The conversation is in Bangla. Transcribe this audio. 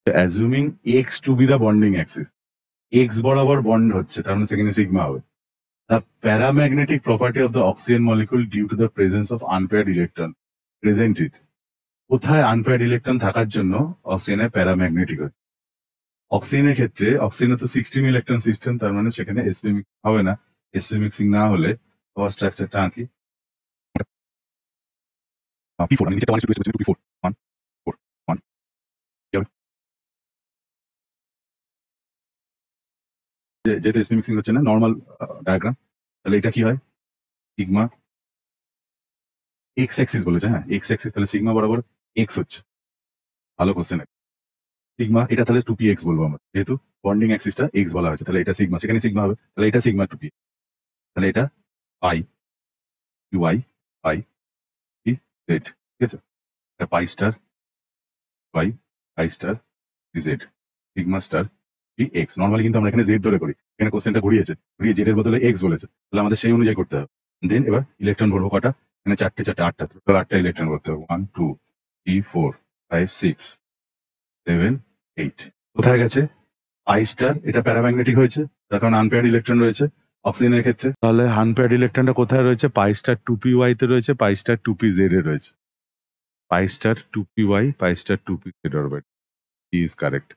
অ্যাজুমিং X to be the bonding axis, X বরাবর বন্ড হচ্ছে, তার মানে সেখানে সিগমা হবে। The paramagnetic property of the oxygen molecule due to the presence of unpaired electron present it. কোথায় আনপেয়ার্ড ইলেকট্রন থাকার জন্য অক্সিজেনের প্যারাম্যাগনেটিক হচ্ছে? অক্সিজেনের ক্ষেত্রে অক্সিজেনের তো 16 ইলেকট্রন সিস্টেম, তার মানে সেখানে sp হবে না। sp মিক্সিং না হলে পাওয়ার স্ট্রাকচারটা আঁকি, p4 মানে নিচেটা 1 2 2 p4 1 4 1 কি হবে? যেটা sp মিক্সিং হচ্ছে না, নরমাল ডায়াগ্রাম, তাহলে এটা কি হয়? সিগমা এক্স অ্যাক্সিস বলেছে, হ্যাঁ এক্স অ্যাক্সিস, তাহলে সিগমা বরাবর এক্স হচ্ছে। ভালো কোশ্চেন। সিগমা এটা তাহলে 2px বলবো আমরা, যেহেতু বন্ডিং অ্যাক্সিসটা এক্স বলা হয়েছে, তাহলে এটা সিগমা, সেখানে সিগমা হবে, তাহলে এটা সিগমা 2p, তাহলে এটা pi y pi p z, ঠিক আছে? এটা pi star y pi star p z, sigma star p x. Normally কিন্তু আমরা এখানে জেড ধরে করি, এখানে কোশ্চেনটা ঘুরিয়েছে, ঘুরিয়ে জেড এর বদলে এক্স বলেছে, তাহলে আমাদের সেই অনুযায়ী করতে হবে। দেন এবার ইলেকট্রন ভরবো কটা? এখানে চারটে চারটে আটটা, টোটাল 8টা ইলেকট্রন করতে হবে। 1 2 3 4 5 6 7 8। কোথায় গেছে? আই স্টার, এটা প্যারাম্যাগনেটিক হয়েছে, তার কারণ আনপেয়ার্ড ইলেকট্রন রয়েছে অক্সিজেনের ক্ষেত্রে। তাহলে আনপেয়ার্ড ইলেকট্রনটা কোথায় রয়েছে? পাই স্টার 2p y তে রয়েছে, পাই স্টার 2p z এ রয়েছে। Pi star 2p y, pi star 2p z orbit is correct.